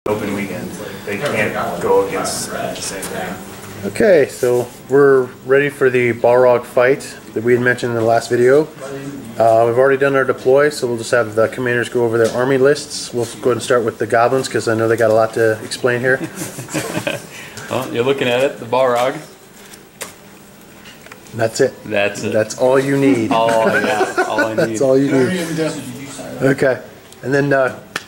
open weekend. They can't go against the same thing. Okay, so we're ready for the Balrog fight that we had mentioned in the last video. We've already done our deploy, so we'll just have the commanders go over their army lists. We'll go ahead and start with the goblins because I know they got a lot to explain here. Well, you're looking at it, the Balrog. That's it. That's it. That's all you need. All I need. That's all you need. Okay, and then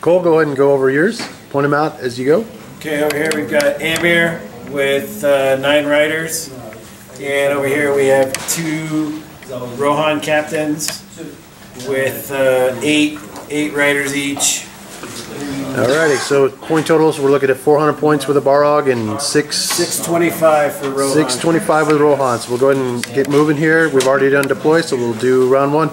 Cole, go ahead and go over yours. Point them out as you go. Okay, over here we've got Eomir with 9 riders, and over here we have 2 Rohan captains with 8 riders each. Alrighty, so point totals, we're looking at 400 points with a Balrog and 625 for Rohan. 625 with Rohan. So we'll go ahead and get moving here. We've already done deploy, so we'll do round 1.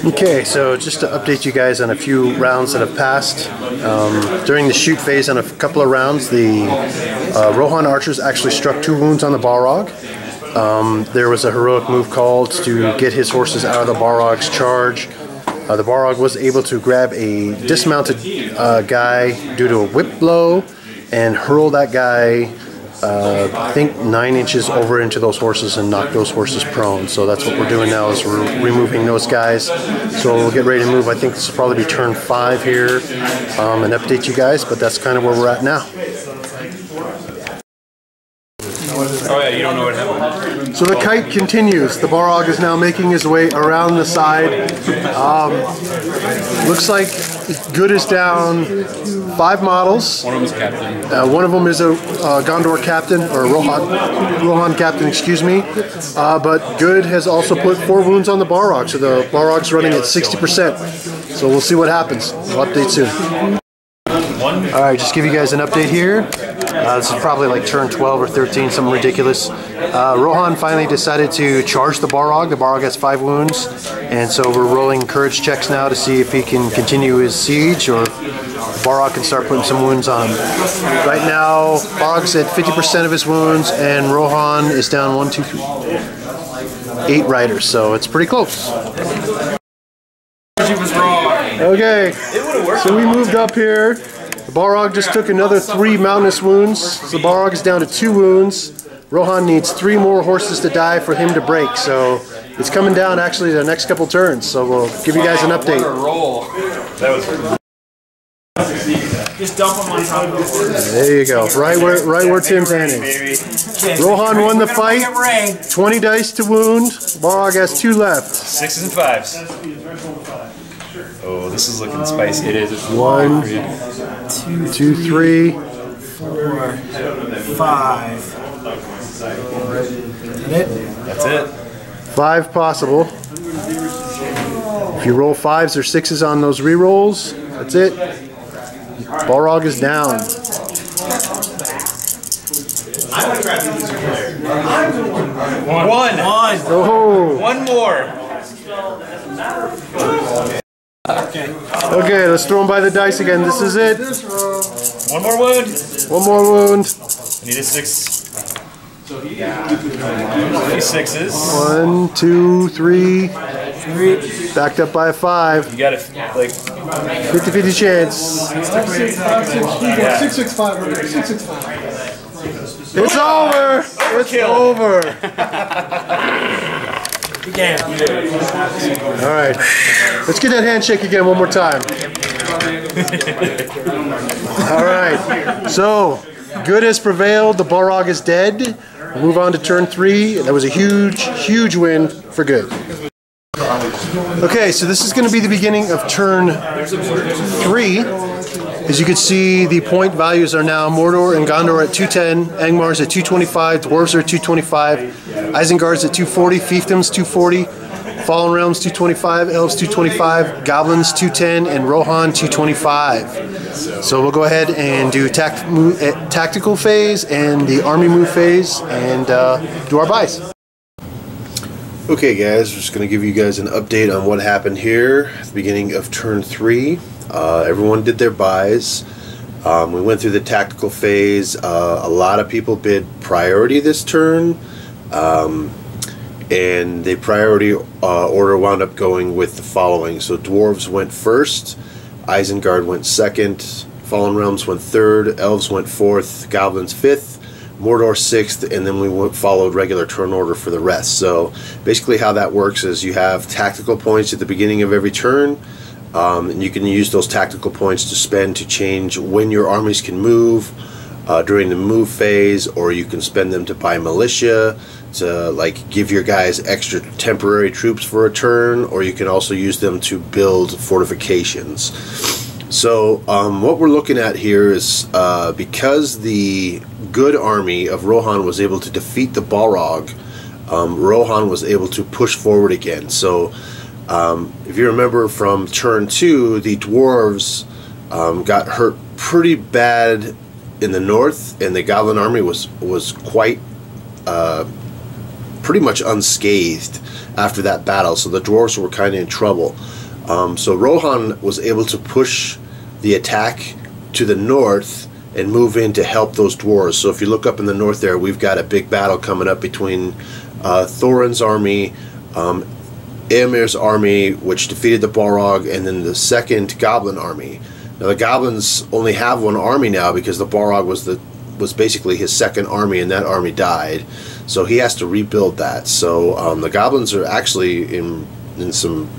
Okay, so just to update you guys on a few rounds that have passed. During the shoot phase on a couple of rounds, the Rohan archers actually struck 2 wounds on the Balrog. There was a heroic move called to get his horses out of the Balrog's charge. The Balrog was able to grab a dismounted guy due to a whip blow and hurl that guy I think 9 inches over into those horses and knock those horses prone. So that's what we're doing now, is we're removing those guys. So we'll get ready to move. I think this will probably be turn 5 here and update you guys, but that's kind of where we're at now. Oh yeah, you don't know what happened. So the kite continues. The Balrog is now making his way around the side. Looks like Good is down 5 models. One of them is captain. One of them is a Gondor captain, or Rohan captain, excuse me. But Good has also put 4 wounds on the Balrog, so the Balrog's running at 60%. So we'll see what happens. We'll update soon. Alright, just give you guys an update here. This is probably like turn 12 or 13, something ridiculous. Rohan finally decided to charge the Balrog. The Balrog has 5 wounds, and so we're rolling courage checks now to see if he can continue his siege, or Balrog can start putting some wounds on him. Right now, Balrog's at 50% of his wounds, and Rohan is down 1, 2, 3, 8 riders, so it's pretty close. Okay, so we moved up here. The Balrog just took another 3 mountainous wounds, so the Balrog is down to 2 wounds. Rohan needs 3 more horses to die for him to break, so it's coming down actually the next couple turns, so we'll give you guys an update. That was Just dump them on top of it. There you go, right where Tim's hand is. Rohan won the fight, 20 dice to wound. Balrog has 2 left. 6s and 5s. Oh, this is looking spicy. It is. 1, 2, 3, 4, 5. That's it. 5 possible. If you roll 5s or 6s on those re-rolls, that's it. Balrog is down. One. Oh. One more. Okay, let's throw him by the dice again. This is it. One more wound. 1 more wound. I need a 6. 3 6s. 1, 2, 3. Backed up by a 5. You got it, like 50-50 chance. 665. It's over. It's over. All right, let's get that handshake again one more time. All right, so Good has prevailed. The Balrog is dead. We'll move on to turn 3. That was a huge win for Good. Okay, so this is going to be the beginning of turn 3. As you can see, the point values are now Mordor and Gondor at 210, Angmar's at 225, Dwarves are at 225, Isengard's at 240, Fiefdoms 240, Fallen Realms 225, Elves 225, Goblins 210, and Rohan 225. So we'll go ahead and do tactical phase and the army move phase and do our buys. Okay guys, we're just going to give you guys an update on what happened here at the beginning of turn 3. Everyone did their buys. We went through the tactical phase. A lot of people bid priority this turn. and the priority order wound up going with the following. So dwarves went first, Isengard went second, Fallen Realms went third, elves went fourth, goblins fifth, Mordor sixth, and then we followed regular turn order for the rest. So basically how that works is you have tactical points at the beginning of every turn, and you can use those tactical points to spend to change when your armies can move during the move phase, or you can spend them to buy militia, to like give your guys extra temporary troops for a turn, or you can also use them to build fortifications. So what we're looking at here is because the good army of Rohan was able to defeat the Balrog, Rohan was able to push forward again. So if you remember from turn 2, the dwarves got hurt pretty bad in the north, and the goblin army was quite pretty much unscathed after that battle. So the dwarves were kind of in trouble. So Rohan was able to push the attack to the north and move in to help those dwarves. So if you look up in the north there, we've got a big battle coming up between Thorin's army, Eomir's army, which defeated the Balrog, and then the second goblin army. Now the goblins only have one army now because the Balrog was basically his second army, and that army died. So he has to rebuild that. So the goblins are actually in some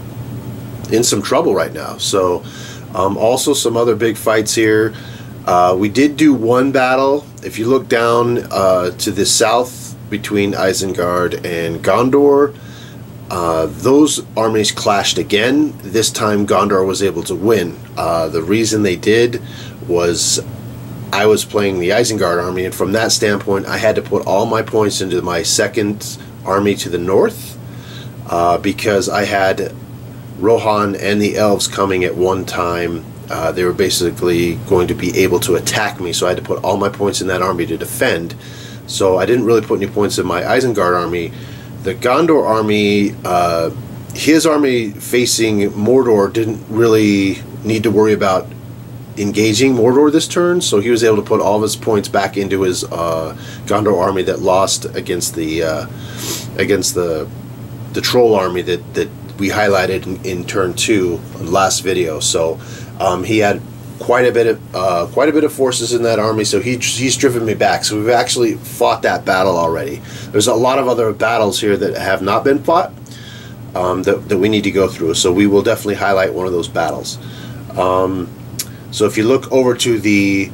trouble right now. So also some other big fights here. We did do one battle. If you look down to the south between Isengard and Gondor, those armies clashed again. This time Gondor was able to win. The reason they did was I was playing the Isengard army, and from that standpoint I had to put all my points into my second army to the north because I had Rohan and the elves coming at one time. They were basically going to be able to attack me, so I had to put all my points in that army to defend. So I didn't really put any points in my Isengard army. The Gondor army, his army facing Mordor didn't really need to worry about engaging Mordor this turn, so he was able to put all of his points back into his Gondor army that lost against the troll army that we highlighted in turn 2 last video. So he had quite a bit of forces in that army, so he's driven me back. So we've actually fought that battle already. There's a lot of other battles here that have not been fought that we need to go through, so we will definitely highlight one of those battles. So if you look over to the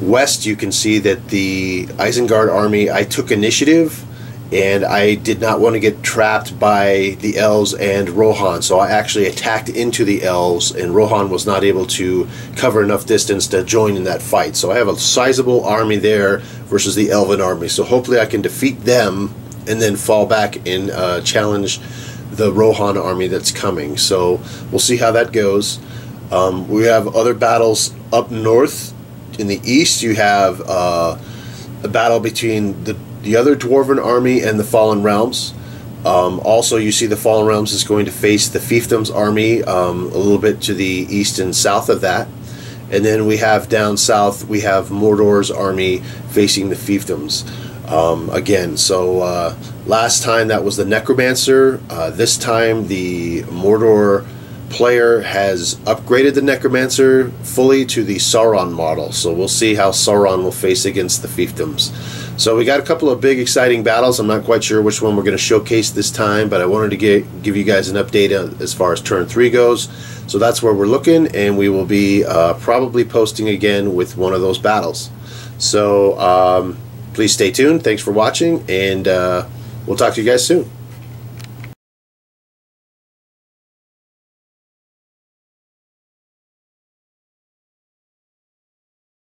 west, you can see that the Isengard army, I took initiative, and I did not want to get trapped by the elves and Rohan, so I actually attacked into the elves, and Rohan was not able to cover enough distance to join in that fight. So I have a sizable army there versus the elven army, so hopefully I can defeat them and then fall back and challenge the Rohan army that's coming. So we'll see how that goes. We have other battles up north. In the east, you have a battle between the other Dwarven army and the Fallen Realms. Also, you see the Fallen Realms is going to face the Fiefdoms army a little bit to the east and south of that. And then we have down south, we have Mordor's army facing the Fiefdoms again. So last time that was the Necromancer. This time the Mordor player has upgraded the Necromancer fully to the Sauron model, so we'll see how Sauron will face against the Fiefdoms. So we got a couple of big exciting battles. I'm not quite sure which one we're going to showcase this time, but I wanted to give you guys an update as far as turn 3 goes. So that's where we're looking, and we will be probably posting again with one of those battles. So please stay tuned. Thanks for watching, and we'll talk to you guys soon.